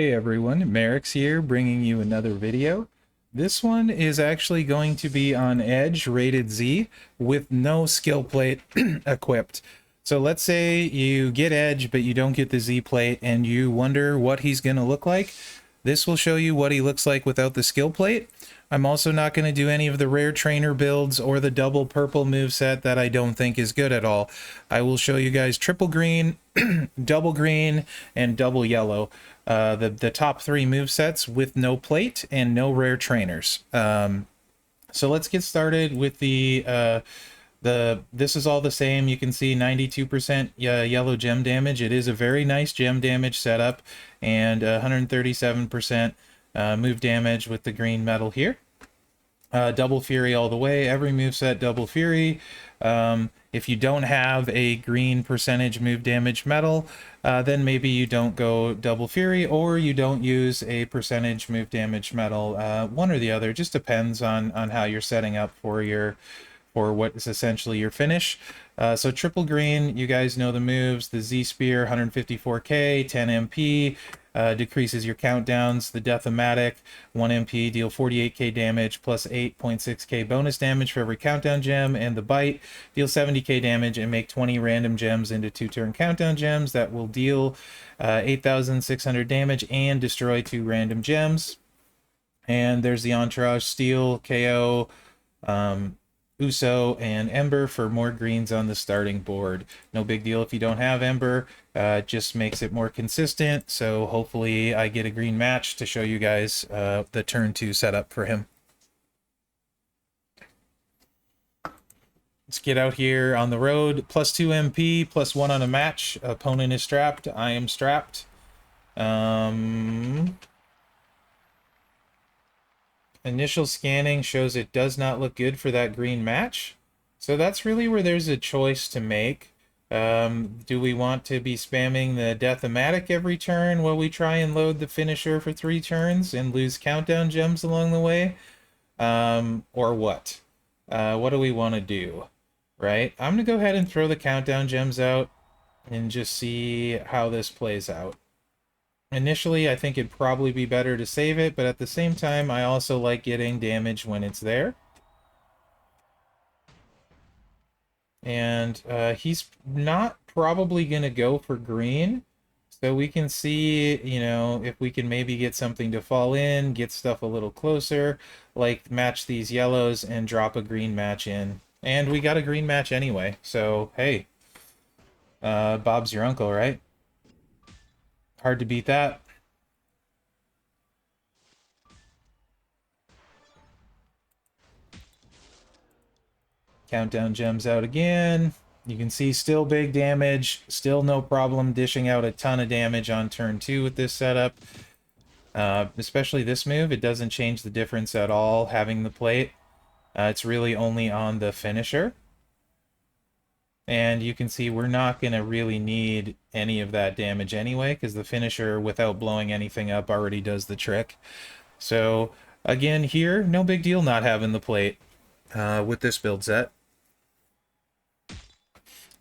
Hey everyone, Mherex here, bringing you another video. This one is actually going to be on Edge rated Z with no skill plate equipped. So let's say you get Edge, but you don't get the Z plate and you wonder what he's going to look like. This will show you what he looks like without the skill plate. I'm also not going to do any of the rare trainer builds or the double purple moveset that I don't think is good at all. I will show you guys triple green, double green, and double yellow. The top three movesets with no plate and no rare trainers. So let's get started with this is all the same. You can see 92% yellow gem damage. It is a very nice gem damage setup, and 137% move damage with the green metal here. Double Fury all the way. Every moveset double Fury. If you don't have a green percentage move damage metal, then maybe you don't go double Fury or you don't use a percentage move damage metal. One or the other. Just depends on how you're setting up for what is essentially your finish. So triple green, you guys know the moves. The Z Spear, 154k, 10 MP, decreases your countdowns. The Death-O-Matic, 1 MP, deal 48k damage plus 8.6k bonus damage for every countdown gem. And the Bite, deal 70k damage and make 20 random gems into 2-turn countdown gems that will deal 8,600 damage and destroy 2 random gems. And there's the Entourage, Steel, KO, Uso, and Ember for more greens on the starting board. No big deal if you don't have Ember. Just makes it more consistent. So hopefully I get a green match to show you guys the turn 2 setup for him. Let's get out here on the road. Plus 2 MP, plus 1 on a match. Opponent is strapped. I am strapped. Initial scanning shows it does not look good for that green match. So that's really where there's a choice to make. Do we want to be spamming the Death-O-Matic every turn while we try and load the finisher for 3 turns and lose countdown gems along the way? Or what? What do we want to do? Right? I'm going to go ahead and throw the countdown gems out and just see how this plays out. Initially, I think it'd probably be better to save it, but at the same time, I also like getting damage when it's there. And he's not probably going to go for green. So we can see, you know, if we can maybe get something to fall in, get stuff a little closer, like match these yellows and drop a green match in. And we got a green match anyway. So, hey, Bob's your uncle, right? Hard to beat that. Countdown gems out again. You can see still big damage, still no problem dishing out a ton of damage on turn 2 with this setup. Especially this move, it doesn't change the difference at all having the plate. It's really only on the finisher. And you can see we're not going to really need any of that damage anyway, because the finisher, without blowing anything up, already does the trick. So, again, here, no big deal not having the plate with this build set.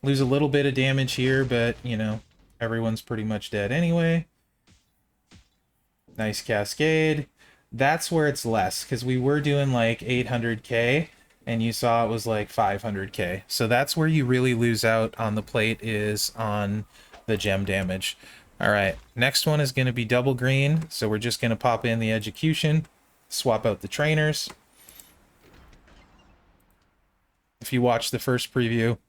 Lose a little bit of damage here, but, you know, everyone's pretty much dead anyway. Nice cascade. That's where it's less, because we were doing like 800k, and you saw it was like 500k. So that's where you really lose out on the plate, is on the gem damage. All right, next one is going to be double green. So we're just going to pop in the execution, swap out the trainers. If you watch the first preview,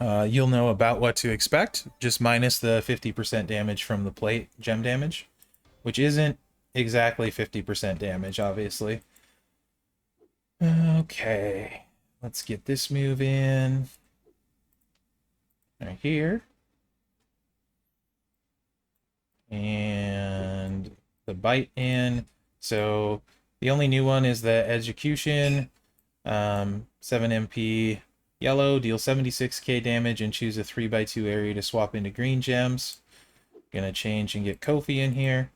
you'll know about what to expect, just minus the 50% damage from the plate gem damage, which isn't exactly 50% damage, obviously. Okay, let's get this move in right here. And the Bite in. So the only new one is the execution. 7 MP yellow, deal 76k damage and choose a 3x2 area to swap into green gems. Gonna change and get Kofi in here.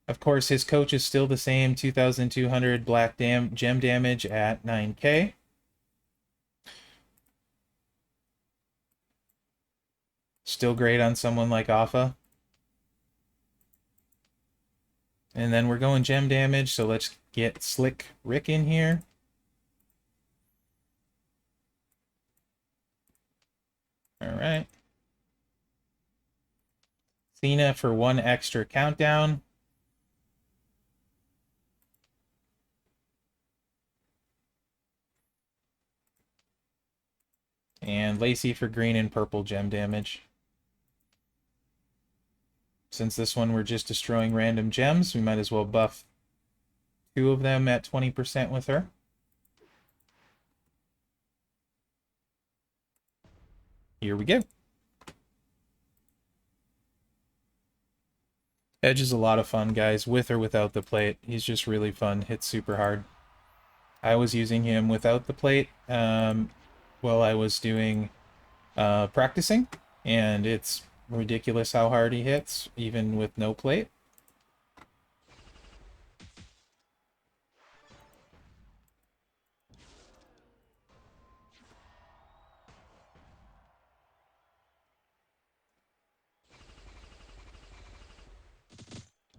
Of course, his coach is still the same, 2,200 black gem damage at 9k. Still great on someone like Alpha. And then we're going gem damage, so let's get Slick Rick in here. All right. Cena for 1 extra countdown. And Lacey for green and purple gem damage. Since this one we're just destroying random gems, we might as well buff 2 of them at 20% with her. Here we go. Edge is a lot of fun, guys, with or without the plate. He's just really fun. Hits super hard. I was using him without the plate while I was doing practicing, and it's ridiculous how hard he hits, even with no plate.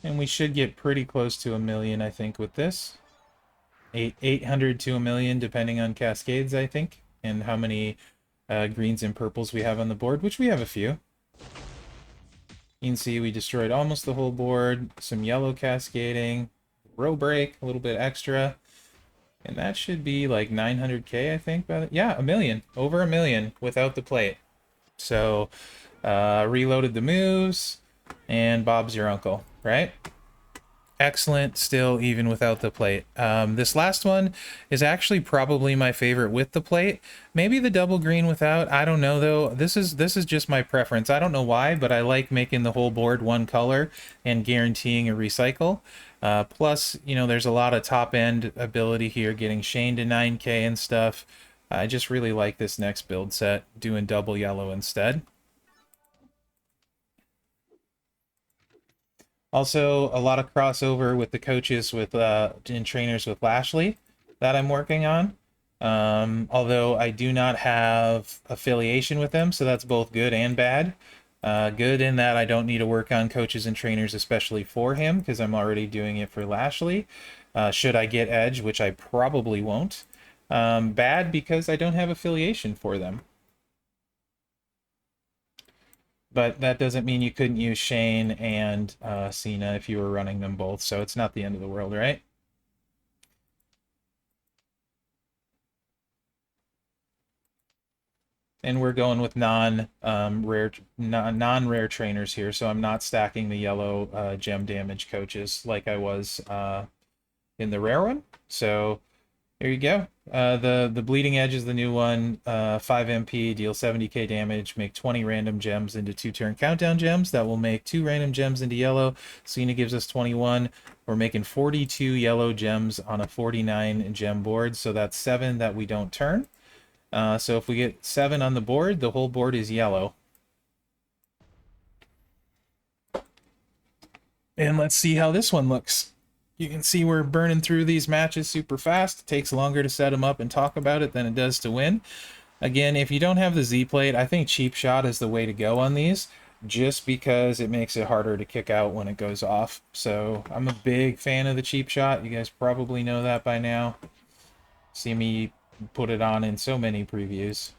And we should get pretty close to 1,000,000, I think, with this. 800 to 1,000,000, depending on cascades, I think, and how many greens and purples we have on the board, which we have a few. You can see we destroyed almost the whole board, some yellow cascading, row break, a little bit extra, and that should be like 900k, I think. Yeah, 1,000,000, over 1,000,000 without the plate. So, reloaded the moves, and Bob's your uncle, right? Excellent still, even without the plate. This last one is actually probably my favorite with the plate. Maybe the double green without, I don't know though. This is just my preference. I don't know why, but I like making the whole board one color and guaranteeing a recycle. Plus, you know, there's a lot of top end ability here, getting Shane to 9k and stuff. I just really like this next build set, doing double yellow instead. Also, a lot of crossover with the coaches with and trainers with Lashley that I'm working on. Although I do not have affiliation with them, so that's both good and bad. Good in that I don't need to work on coaches and trainers especially for him, because I'm already doing it for Lashley. Should I get Edge, which I probably won't. Bad because I don't have affiliation for them. But that doesn't mean you couldn't use Shane and Cena if you were running them both, so it's not the end of the world, right? And we're going with non-rare trainers here, so I'm not stacking the yellow gem damage coaches like I was in the rare one. So there you go. The Bleeding Edge is the new one. 5 MP, deal 70k damage, make 20 random gems into 2-turn countdown gems. That will make 2 random gems into yellow. Cena gives us 21. We're making 42 yellow gems on a 49 gem board, so that's 7 that we don't turn. So if we get 7 on the board, the whole board is yellow. And let's see how this one looks. You can see we're burning through these matches super fast. It takes longer to set them up and talk about it than it does to win. Again, if you don't have the Z plate, I think cheap shot is the way to go on these, just because it makes it harder to kick out when it goes off. So I'm a big fan of the cheap shot. You guys probably know that by now. See me put it on in so many previews.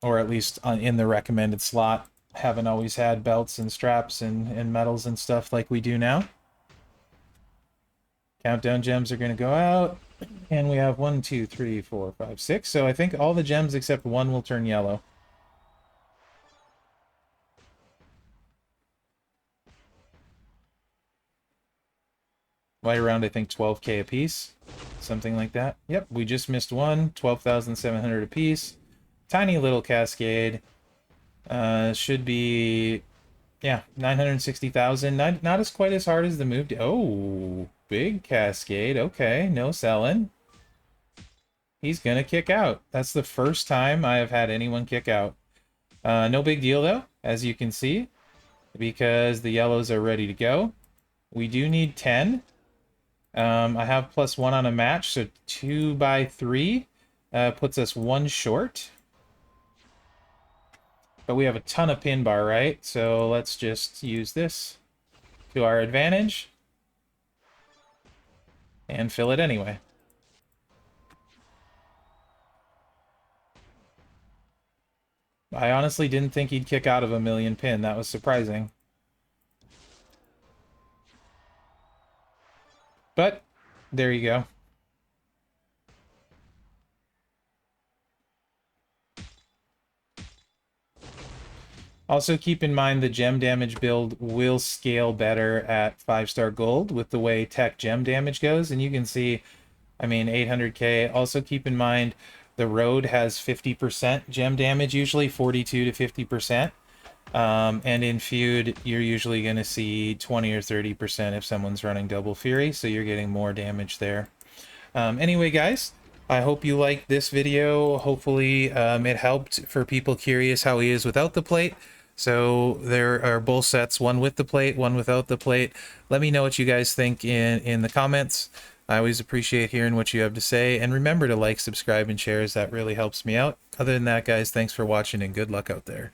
Or at least in the recommended slot. Haven't always had belts and straps and medals and stuff like we do now. Countdown gems are going to go out. And we have 1, 2, 3, 4, 5, 6. So I think all the gems except 1 will turn yellow. Right around, I think, 12k a piece. Something like that. Yep, we just missed 1. 12,700 a piece. Tiny little cascade. Should be, yeah, 960,000. Not as quite as hard as the move. Oh, big cascade. Okay, no selling. He's gonna kick out. That's the first time I have had anyone kick out. No big deal though, as you can see, because the yellows are ready to go. We do need 10. I have +1 on a match, so 2 by 3 puts us 1 short. But we have a ton of pin bar, right? So let's just use this to our advantage and fill it anyway. I honestly didn't think he'd kick out of a million pin. That was surprising. But there you go. Also keep in mind the gem damage build will scale better at 5-star gold with the way tech gem damage goes. And you can see, I mean, 800k. Also keep in mind the road has 50% gem damage, usually 42 to 50%. And in feud, you're usually going to see 20 or 30% if someone's running double fury, so you're getting more damage there. Anyway, guys, I hope you liked this video. Hopefully, it helped for people curious how he is without the plate. So there are both sets, one with the plate, one without the plate. Let me know what you guys think in the comments. I always appreciate hearing what you have to say. And remember to like, subscribe, and share, as that really helps me out. Other than that, guys, thanks for watching and good luck out there.